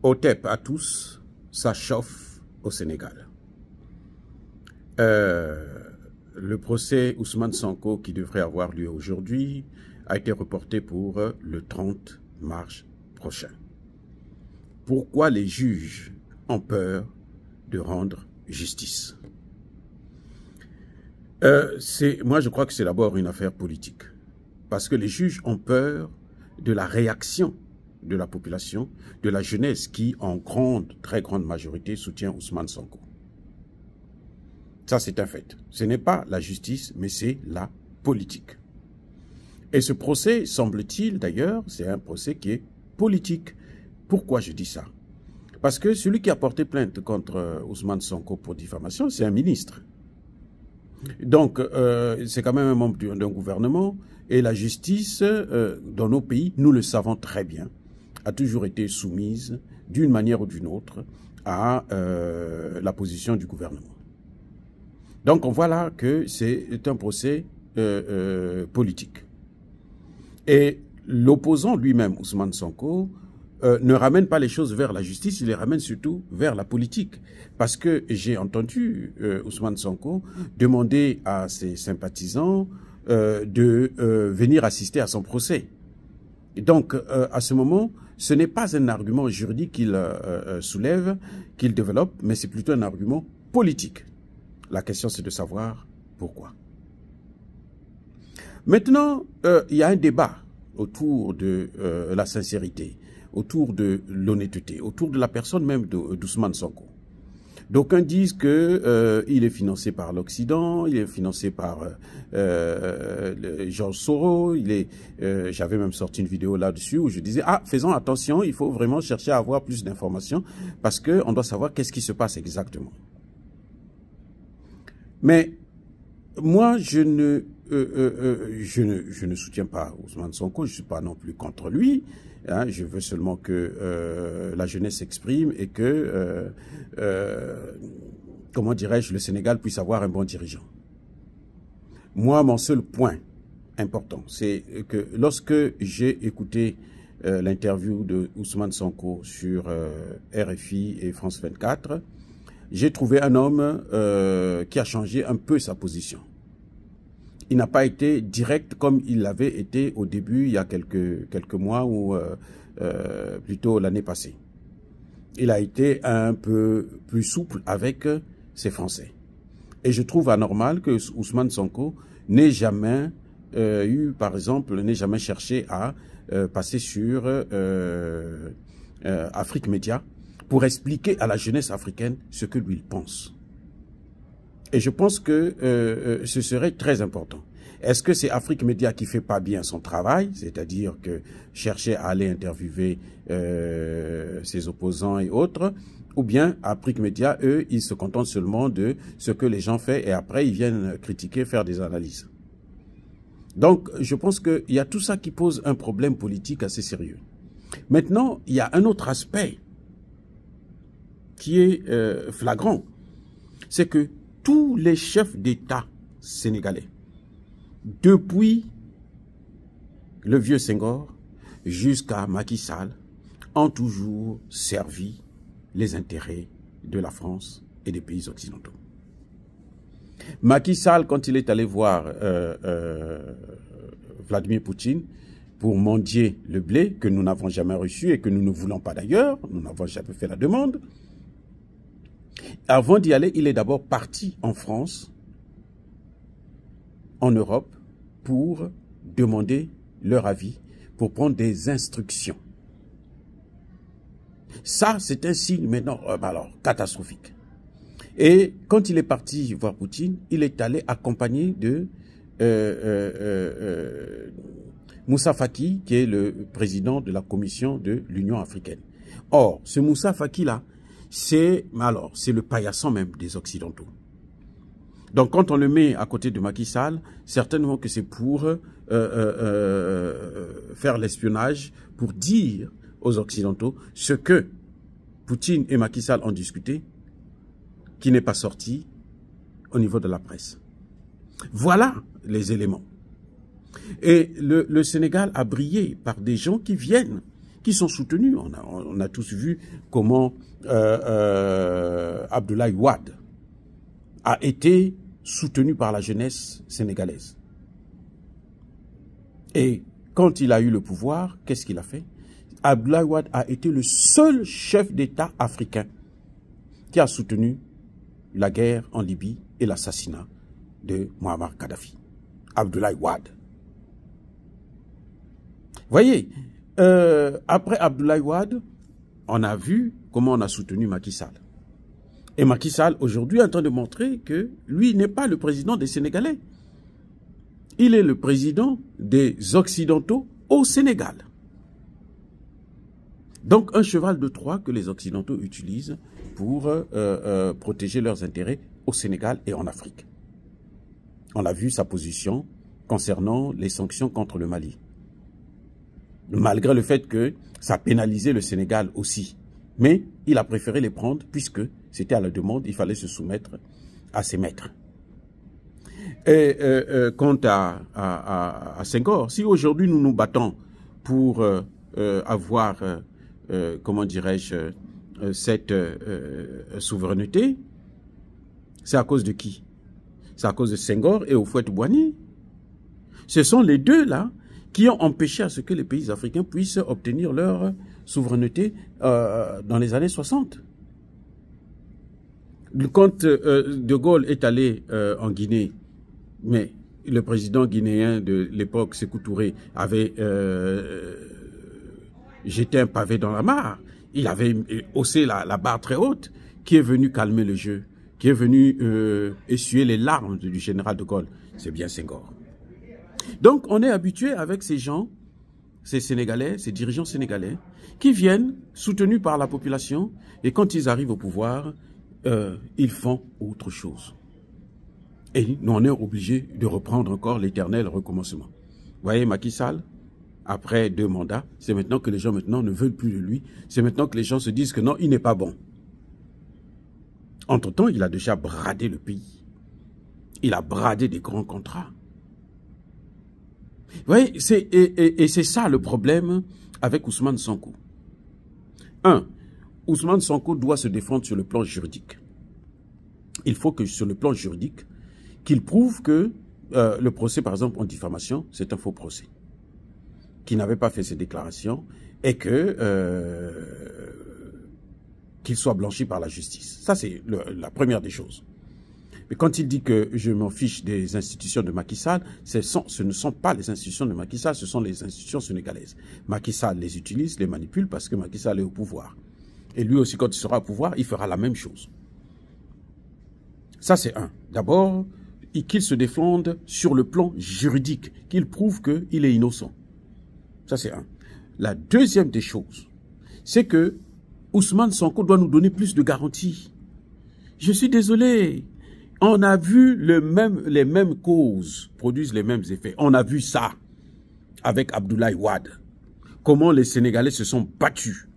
OTEP à tous, ça chauffe au Sénégal. Le procès Ousmane Sonko qui devrait avoir lieu aujourd'hui a été reporté pour le 30 mars prochain. Pourquoi les juges ont peur de rendre justice? Moi, je crois que c'est d'abord une affaire politique. Parce que les juges ont peur de la réaction de la population, de la jeunesse qui, en très grande majorité, soutient Ousmane Sonko. Ça, c'est un fait. Ce n'est pas la justice, mais c'est la politique. Et ce procès, semble-t-il d'ailleurs, c'est un procès qui est politique. Pourquoi je dis ça? Parce que celui qui a porté plainte contre Ousmane Sonko pour diffamation, c'est un ministre. Donc, c'est quand même un membre d'un gouvernement. Et la justice, dans nos pays, nous le savons très bien, a toujours été soumise, d'une manière ou d'une autre, à la position du gouvernement. Donc, on voit là que c'est un procès politique. Et l'opposant lui-même, Ousmane Sonko, ne ramène pas les choses vers la justice, il les ramène surtout vers la politique. Parce que j'ai entendu Ousmane Sonko demander à ses sympathisants de venir assister à son procès. Et donc, à ce moment, ce n'est pas un argument juridique qu'il soulève, qu'il développe, mais c'est plutôt un argument politique. La question, c'est de savoir pourquoi. Maintenant, il y a un débat autour de la sincérité, autour de l'honnêteté, autour de la personne même d'Ousmane Sonko. D'aucuns disent que il est financé par l'Occident, il est financé par Georges Soros. J'avais même sorti une vidéo là-dessus où je disais faisons attention, il faut vraiment chercher à avoir plus d'informations parce que on doit savoir qu'est-ce qui se passe exactement. Mais moi, je ne soutiens pas Ousmane Sonko, je ne suis pas non plus contre lui. Hein, je veux seulement que la jeunesse s'exprime et que, comment dirais-je, le Sénégal puisse avoir un bon dirigeant. Moi, mon seul point important, c'est que lorsque j'ai écouté l'interview de Ousmane Sonko sur RFI et France 24, j'ai trouvé un homme qui a changé un peu sa position. Il n'a pas été direct comme il l'avait été au début, il y a quelques mois ou plutôt l'année passée. Il a été un peu plus souple avec ses Français. Et je trouve anormal que Ousmane Sonko n'ait jamais par exemple, n'ait jamais cherché à passer sur Afrique Média pour expliquer à la jeunesse africaine ce que lui il pense. Et je pense que ce serait très important. Est-ce que c'est Afrique Média qui fait pas bien son travail, c'est-à-dire que chercher à aller interviewer ses opposants et autres, ou bien Afrique Média, eux, ils se contentent seulement de ce que les gens font et après ils viennent critiquer, faire des analyses. Donc, je pense qu'il y a tout ça qui pose un problème politique assez sérieux. Maintenant, il y a un autre aspect qui est flagrant, c'est que tous les chefs d'État sénégalais, depuis le vieux Senghor jusqu'à Macky Sall, ont toujours servi les intérêts de la France et des pays occidentaux. Macky Sall, quand il est allé voir Vladimir Poutine pour mendier le blé, que nous n'avons jamais reçu et que nous ne voulons pas d'ailleurs, nous n'avons jamais fait la demande, avant d'y aller, il est d'abord parti en France, en Europe, pour demander leur avis, pour prendre des instructions. Ça, c'est un signe maintenant, alors, catastrophique. Et quand il est parti voir Poutine, il est allé accompagné de Moussa Faki, qui est le président de la commission de l'Union africaine. Or, ce Moussa Faki-là, c'est le paillasson même des Occidentaux. Donc, quand on le met à côté de Macky Sall, certainement que c'est pour faire l'espionnage, pour dire aux Occidentaux ce que Poutine et Macky Sall ont discuté, qui n'est pas sorti au niveau de la presse. Voilà les éléments. Et le Sénégal a brillé par des gens qui viennent qui sont soutenus. On a tous vu comment Abdoulaye Wade a été soutenu par la jeunesse sénégalaise. Et quand il a eu le pouvoir, qu'est-ce qu'il a fait? Abdoulaye Wade a été le seul chef d'État africain qui a soutenu la guerre en Libye et l'assassinat de Muammar Kadhafi. Abdoulaye Wade. Voyez, après Abdoulaye Wade, on a vu comment on a soutenu Macky Sall. Et Macky Sall, aujourd'hui, est en train de montrer que lui n'est pas le président des Sénégalais. Il est le président des Occidentaux au Sénégal. Donc, un cheval de Troie que les Occidentaux utilisent pour protéger leurs intérêts au Sénégal et en Afrique. On a vu sa position concernant les sanctions contre le Mali. Malgré le fait que ça pénalisait le Sénégal aussi. Mais il a préféré les prendre puisque c'était à la demande, il fallait se soumettre à ses maîtres. Et quant à Senghor, si aujourd'hui nous nous battons pour avoir, comment dirais-je, cette souveraineté, c'est à cause de qui? C'est à cause de Senghor et Houphouët-Boigny. Ce sont les deux là qui ont empêché à ce que les pays africains puissent obtenir leur souveraineté dans les années 60. Quand De Gaulle est allé en Guinée, mais le président guinéen de l'époque, Sékou Touré, avait jeté un pavé dans la mare. Il avait haussé la barre très haute. Qui est venu calmer le jeu? Qui est venu essuyer les larmes du général de Gaulle? C'est bien Senghor. Donc, on est habitué avec ces gens, ces Sénégalais, ces dirigeants sénégalais, qui viennent soutenus par la population, et quand ils arrivent au pouvoir, ils font autre chose. Et nous, on est obligés de reprendre encore l'éternel recommencement. Vous voyez, Macky Sall, après 2 mandats, c'est maintenant que les gens maintenant ne veulent plus de lui. C'est maintenant que les gens se disent que non, il n'est pas bon. Entre-temps, il a déjà bradé le pays. Il a bradé des grands contrats. Vous voyez, et c'est ça le problème avec Ousmane Sonko. 1. Ousmane Sonko doit se défendre sur le plan juridique. Il faut que sur le plan juridique, qu'il prouve que le procès, par exemple, en diffamation, c'est un faux procès. Qu'il n'avait pas fait ses déclarations et que qu'il soit blanchi par la justice. Ça, c'est la première des choses. Mais quand il dit que je m'en fiche des institutions de Macky Sall, ce ne sont pas les institutions de Macky Sall, ce sont les institutions sénégalaises. Macky Sall les utilise, les manipule parce que Macky Sall est au pouvoir. Et lui aussi, quand il sera au pouvoir, il fera la même chose. Ça, c'est un. D'abord, qu'il se défende sur le plan juridique, qu'il prouve qu'il est innocent. Ça, c'est un. La deuxième des choses, c'est que Ousmane Sonko doit nous donner plus de garanties. Je suis désolé. On a vu les mêmes causes produisent les mêmes effets. On a vu ça avec Abdoulaye Wade. Comment les Sénégalais se sont battus.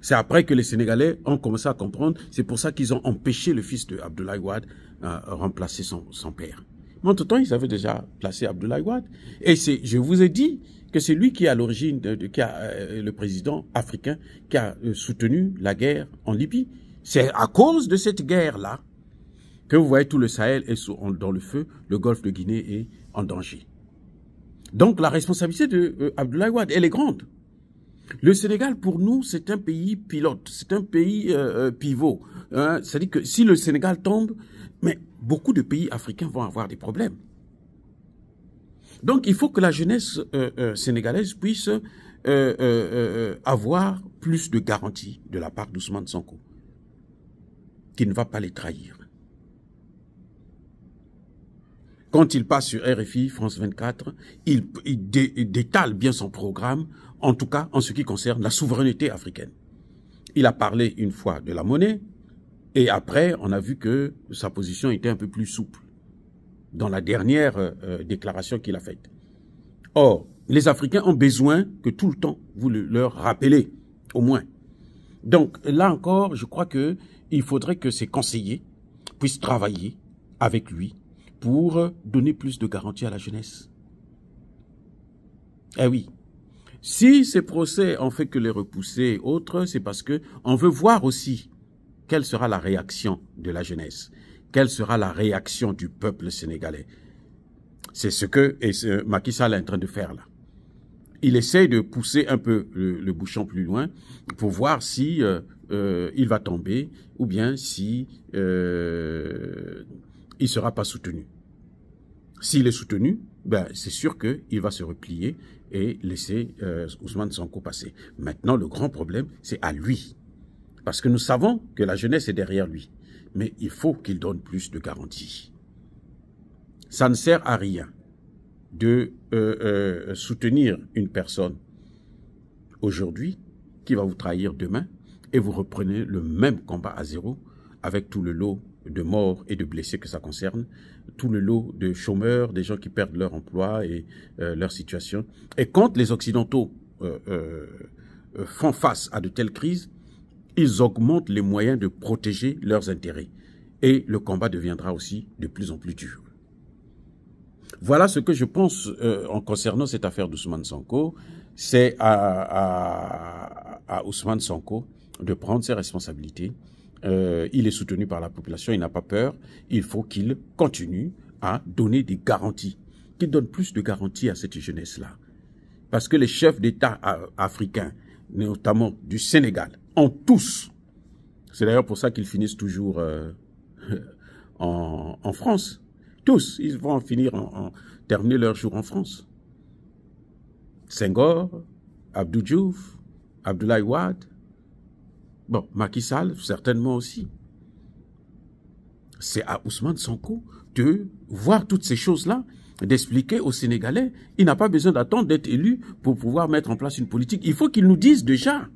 C'est après que les Sénégalais ont commencé à comprendre. C'est pour ça qu'ils ont empêché le fils de Abdoulaye Wade remplacer son père. Mais entre-temps, ils avaient déjà placé Abdoulaye Wade. Et je vous ai dit que c'est lui qui est à l'origine, le président africain qui a soutenu la guerre en Libye. C'est à cause de cette guerre-là que vous voyez tout le Sahel est dans le feu, le golfe de Guinée est en danger. Donc la responsabilité de Abdoulaye Wade, elle est grande. Le Sénégal, pour nous, c'est un pays pilote, c'est un pays pivot. Hein? C'est-à-dire que si le Sénégal tombe, mais beaucoup de pays africains vont avoir des problèmes. Donc il faut que la jeunesse sénégalaise puisse avoir plus de garanties de la part d'Ousmane Sonko, qui ne va pas les trahir. Quand il passe sur RFI, France 24, il détale bien son programme, en tout cas en ce qui concerne la souveraineté africaine. Il a parlé une fois de la monnaie, et après, on a vu que sa position était un peu plus souple dans la dernière déclaration qu'il a faite. Or, les Africains ont besoin que tout le temps, vous leur rappelez, au moins. Donc, là encore, je crois qu'il faudrait que ces conseillers puissent travailler avec lui pour donner plus de garanties à la jeunesse. Eh oui, Si ces procès en fait que les repousser autres, c'est parce que on veut voir aussi quelle sera la réaction de la jeunesse, quelle sera la réaction du peuple sénégalais. C'est ce que Macky Sall est en train de faire là. Il essaie de pousser un peu le bouchon plus loin pour voir si il va tomber ou bien si il sera pas soutenu. S'il est soutenu, ben c'est sûr qu'il va se replier et laisser Ousmane Sonko passer. Maintenant, le grand problème, c'est à lui. Parce que nous savons que la jeunesse est derrière lui. Mais il faut qu'il donne plus de garanties. Ça ne sert à rien de soutenir une personne aujourd'hui qui va vous trahir demain et vous reprenez le même combat à zéro avec tout le lot de morts et de blessés que ça concerne, tout le lot de chômeurs, des gens qui perdent leur emploi et leur situation. Et quand les Occidentaux font face à de telles crises, ils augmentent les moyens de protéger leurs intérêts. Et le combat deviendra aussi de plus en plus dur. Voilà ce que je pense en concernant cette affaire d'Ousmane Sonko. C'est à Ousmane Sonko de prendre ses responsabilités. Il est soutenu par la population, il n'a pas peur. Il faut qu'il continue à donner des garanties, qu'il donne plus de garanties à cette jeunesse-là. Parce que les chefs d'État africains, notamment du Sénégal, ont tous, c'est d'ailleurs pour ça qu'ils finissent toujours en France, tous, ils vont finir terminer leur jour en France. Senghor, Abdou Diouf, Abdoulaye Wade, bon, Macky Sall, certainement aussi. C'est à Ousmane Sonko de voir toutes ces choses-là, d'expliquer aux Sénégalais. Il n'a pas besoin d'attendre d'être élu pour pouvoir mettre en place une politique. Il faut qu'il nous dise déjà.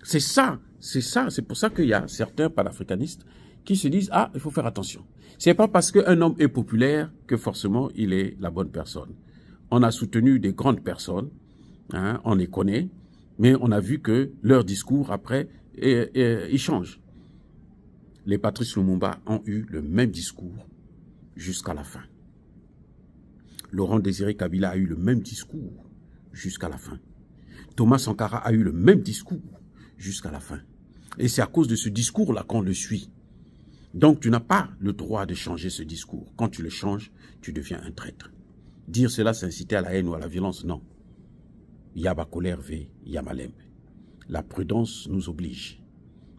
C'est ça, c'est pour ça qu'il y a certains panafricanistes qui se disent « Ah, il faut faire attention ». C'est pas parce qu'un homme est populaire que forcément il est la bonne personne. On a soutenu des grandes personnes, hein, on les connaît, mais on a vu que leur discours, après, il change. Les Patrice Lumumba ont eu le même discours jusqu'à la fin. Laurent Désiré Kabila a eu le même discours jusqu'à la fin. Thomas Sankara a eu le même discours jusqu'à la fin. Et c'est à cause de ce discours-là qu'on le suit. Donc tu n'as pas le droit de changer ce discours. Quand tu le changes, tu deviens un traître. Dire cela, c'est inciter à la haine ou à la violence, non. Yaba colère ve, Yamalem. La prudence nous oblige.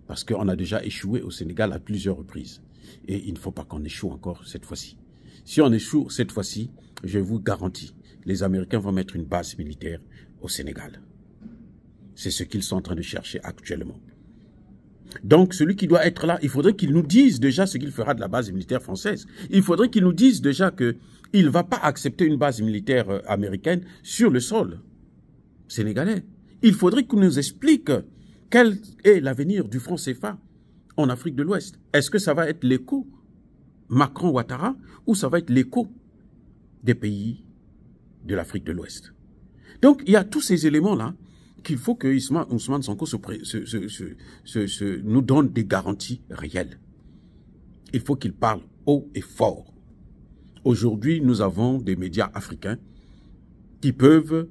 Parce qu'on a déjà échoué au Sénégal à plusieurs reprises. Et il ne faut pas qu'on échoue encore cette fois-ci. Si on échoue cette fois-ci, je vous garantis, les Américains vont mettre une base militaire au Sénégal. C'est ce qu'ils sont en train de chercher actuellement. Donc, celui qui doit être là, il faudrait qu'il nous dise déjà ce qu'il fera de la base militaire française. Il faudrait qu'il nous dise déjà qu'il ne va pas accepter une base militaire américaine sur le sol sénégalais. Il faudrait qu'il nous explique quel est l'avenir du franc CFA en Afrique de l'Ouest. Est-ce que ça va être l'écho Macron-Ouattara ou ça va être l'écho des pays de l'Afrique de l'Ouest? Donc, il y a tous ces éléments-là qu'il faut que Ousmane Sonko nous donne des garanties réelles. Il faut qu'il parle haut et fort. Aujourd'hui, nous avons des médias africains qui peuvent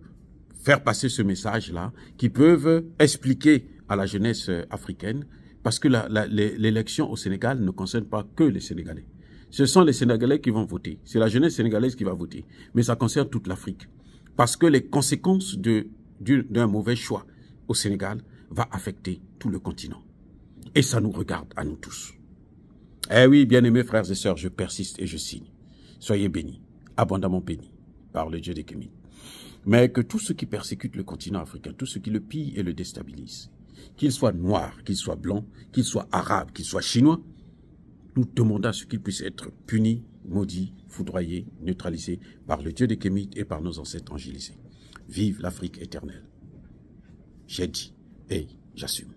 faire passer ce message-là, qui peuvent expliquer à la jeunesse africaine, parce que l'élection au Sénégal ne concerne pas que les Sénégalais. Ce sont les Sénégalais qui vont voter. C'est la jeunesse sénégalaise qui va voter. Mais ça concerne toute l'Afrique. Parce que les conséquences d'un mauvais choix au Sénégal va affecter tout le continent. Et ça nous regarde à nous tous. Eh oui, bien-aimés frères et sœurs, je persiste et je signe. Soyez bénis, abondamment bénis par le Dieu des Kémites. Mais que tous ceux qui persécutent le continent africain, tous ceux qui le pillent et le déstabilisent, qu'ils soient noirs, qu'ils soient blancs, qu'ils soient arabes, qu'ils soient chinois, nous demandons à ce qu'ils puissent être punis, maudits, foudroyés, neutralisés par le Dieu des Kémites et par nos ancêtres angélisés. Vive l'Afrique éternelle. J'ai dit et j'assume.